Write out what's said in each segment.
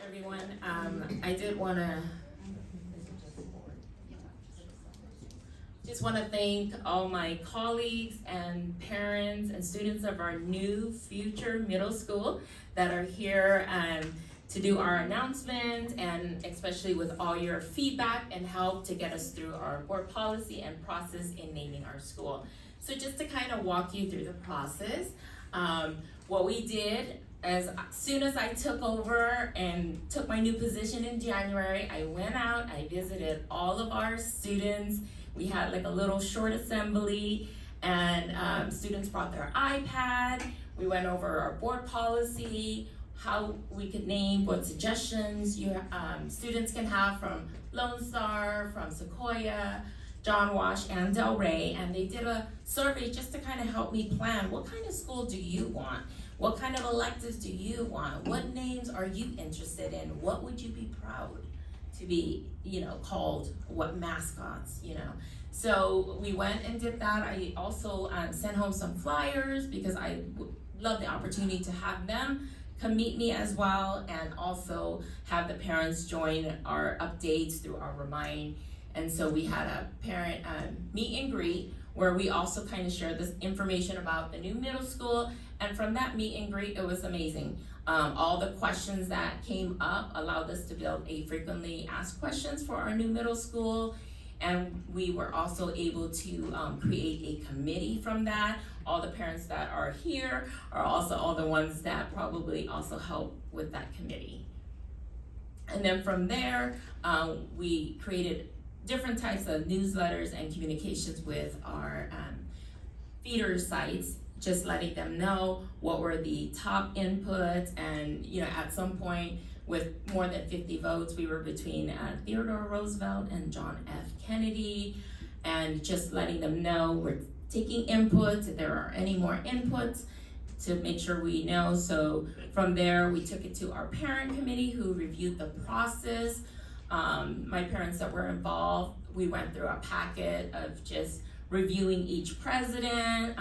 everyone. I did want to thank all my colleagues and parents and students of our new future middle school that are here to do our announcements, and especially with all your feedback and help to get us through our board policy and process in naming our school. So just to kind of walk you through the process, what we did as soon as I took over and took my new position in January, I went out, I visited all of our students. We had like a little short assembly, and students brought their iPad. We went over our board policy, how we could name, what suggestions students can have from Lone Star, from Sequoia, John Wash, and Del Rey, and they did a survey just to kind of help me plan, what kind of school do you want? What kind of electives do you want? What names are you interested in? What would you be proud to be, called? What mascots, So we went and did that. I also sent home some flyers because I would love the opportunity to have them come meet me as well, and also have the parents join our updates through our Remind. And so we had a parent meet and greet where we also kind of shared this information about the new middle school. And from that meet and greet, it was amazing. All the questions that came up allowed us to build a frequently asked questions for our new middle school. And we were also able to create a committee from that. All the parents that are here are also all the ones that probably also help with that committee. And then from there, we created different types of newsletters and communications with our feeder sites, just letting them know what were the top inputs. And at some point, with more than 50 votes, we were between Theodore Roosevelt and John F. Kennedy, and just letting them know we're taking inputs, if there are any more inputs, to make sure we know. So from there, we took it to our parent committee who reviewed the process. My parents that were involved, we went through a packet of just reviewing each president,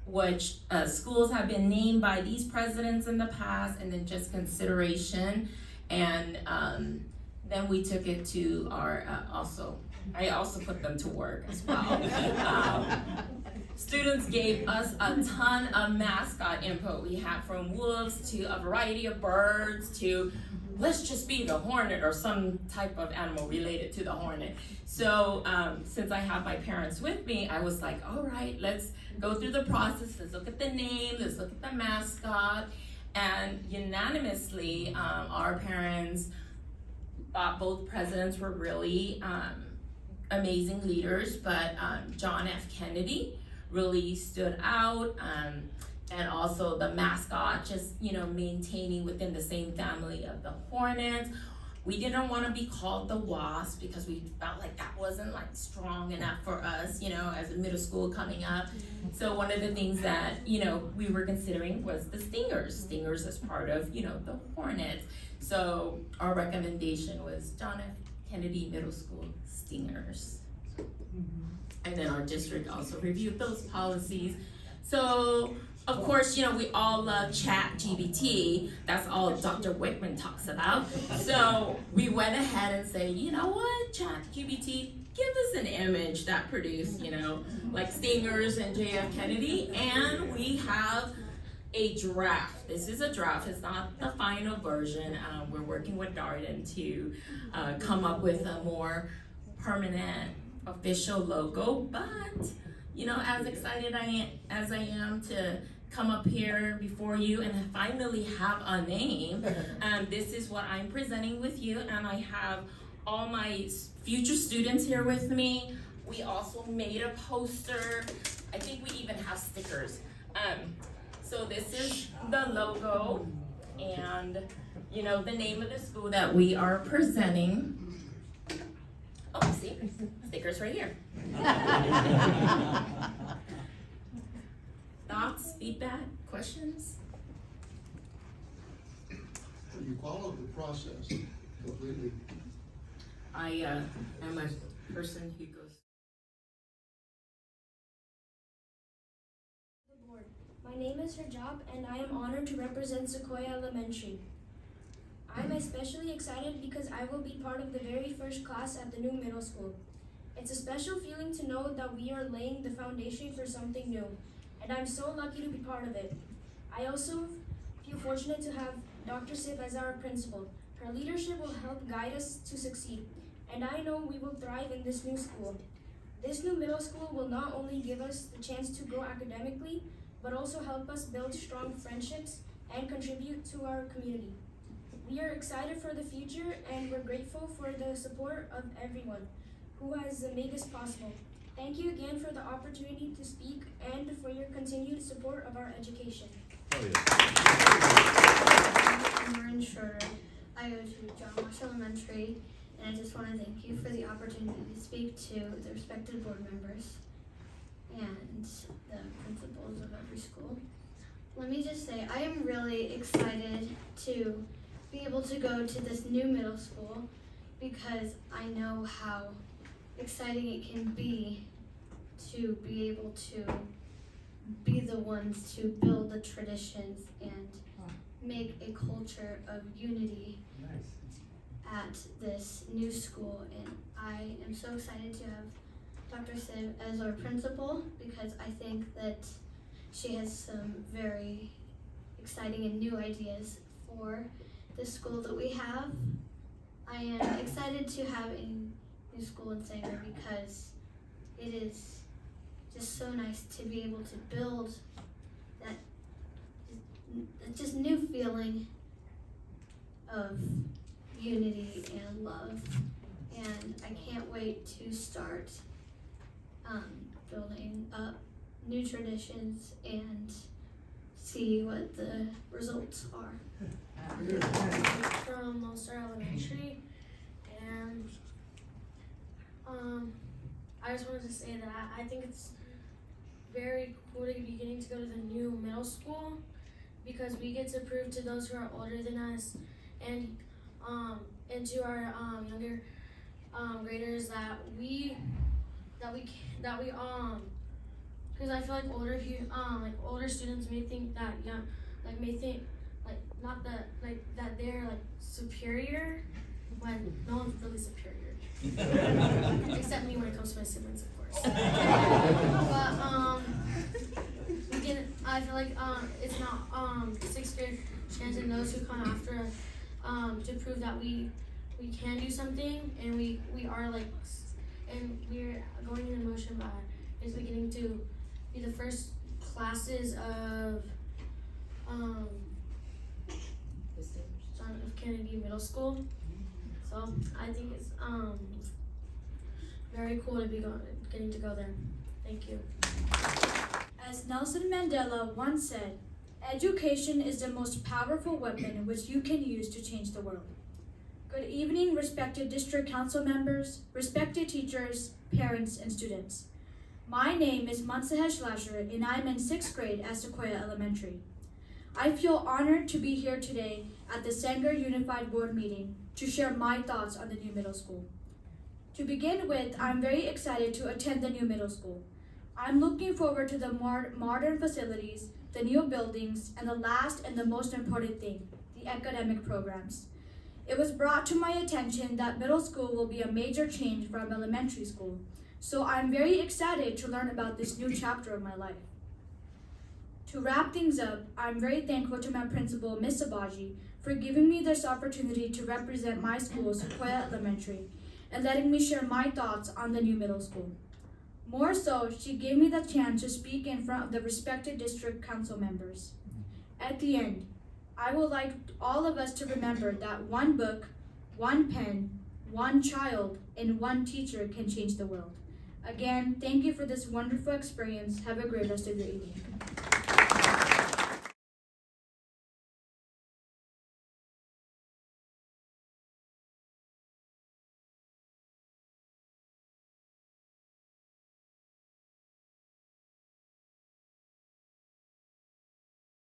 which schools have been named by these presidents in the past, and then just consideration. And then we took it to our, I also put them to work as well. Students gave us a ton of mascot input. We had from wolves to a variety of birds to let's just be the hornet or some type of animal related to the hornet. So since I have my parents with me, I was like, all right, let's go through the process. Let's look at the name, let's look at the mascot. And unanimously, our parents thought both presidents were really amazing leaders, but John F. Kennedy really stood out. And also the mascot, just maintaining within the same family of the hornets. We didn't want to be called the wasp because we felt like that wasn't like strong enough for us, as a middle school coming up. So one of the things that we were considering was the stingers as part of the hornets. So our recommendation was John F. Kennedy Middle School stingers. And then our district also reviewed those policies. So of course, we all love ChatGPT. That's all Dr. Wickman talks about. So we went ahead and said, you know what, ChatGPT, give us an image that produced, like stingers and JF Kennedy. And we have a draft. This is a draft. It's not the final version. We're working with Darden to come up with a more permanent official logo. But, as excited as I am to come up here before you and finally have a name. This is what I'm presenting with you, and I have all my future students here with me. We also made a poster. I think we even have stickers. So this is the logo and the name of the school that we are presenting. Oh, see, stickers right here. Thoughts, feedback, questions? You followed the process completely. I am a person who goes. The board. My name is Hijab, and I am honored to represent Sequoia Elementary. I'm especially excited because I will be part of the very first class at the new middle school. It's a special feeling to know that we are laying the foundation for something new, and I'm so lucky to be part of it. I also feel fortunate to have Dr. Siv as our principal. Her leadership will help guide us to succeed, and I know we will thrive in this new school. This new middle school will not only give us the chance to grow academically, but also help us build strong friendships and contribute to our community. We are excited for the future, and we're grateful for the support of everyone who has made this possible. Thank you again for the opportunity to speak and for your continued support of our education. I'm Lauren Schroeder. I go to John Walsh Elementary, and I just want to thank you for the opportunity to speak to the respected board members and the principals of every school. Let me just say, I am really excited to be able to go to this new middle school because I know how exciting it can be to be able to be the ones to build the traditions and make a culture of unity at this new school. And I am so excited to have Dr. Siv as our principal because I think that she has some very exciting and new ideas for the school that we have. I am excited to have a new school in Sanger because it is just so nice to be able to build that just new feeling of unity and love, and I can't wait to start building up new traditions and see what the results are. From Star Elementary, and I just wanted to say that I think it's very cool to be getting to go to the new middle school because we get to prove to those who are older than us and to our younger graders that we because I feel like older students may think that not that that they're superior when no one's really superior. Except me when it comes to my siblings, of course. But I feel like it's not sixth grade chance and those who come after to prove that we can do something and we are and we're going in a motion by basically getting to be the first classes of John F. Kennedy Middle School. So I think it's very cool to be getting to go there. Thank you. As Nelson Mandela once said, education is the most powerful weapon which you can use to change the world. Good evening, respected district council members, respected teachers, parents, and students. My name is Mansahesh Lasher, and I'm in 6th grade at Sequoia Elementary. I feel honored to be here today at the Sanger Unified Board meeting to share my thoughts on the new middle school. To begin with, I'm very excited to attend the new middle school. I'm looking forward to the modern facilities, the new buildings, and the last and the most important thing, the academic programs. It was brought to my attention that middle school will be a major change from elementary school, so I'm very excited to learn about this new chapter of my life. To wrap things up, I'm very thankful to my principal, Ms. Sabaji, for giving me this opportunity to represent my school, Sequoia Elementary, and letting me share my thoughts on the new middle school. More so, she gave me the chance to speak in front of the respected district council members. At the end, I would like all of us to remember that one book, one pen, one child, and one teacher can change the world. Again, thank you for this wonderful experience. Have a great rest of your evening.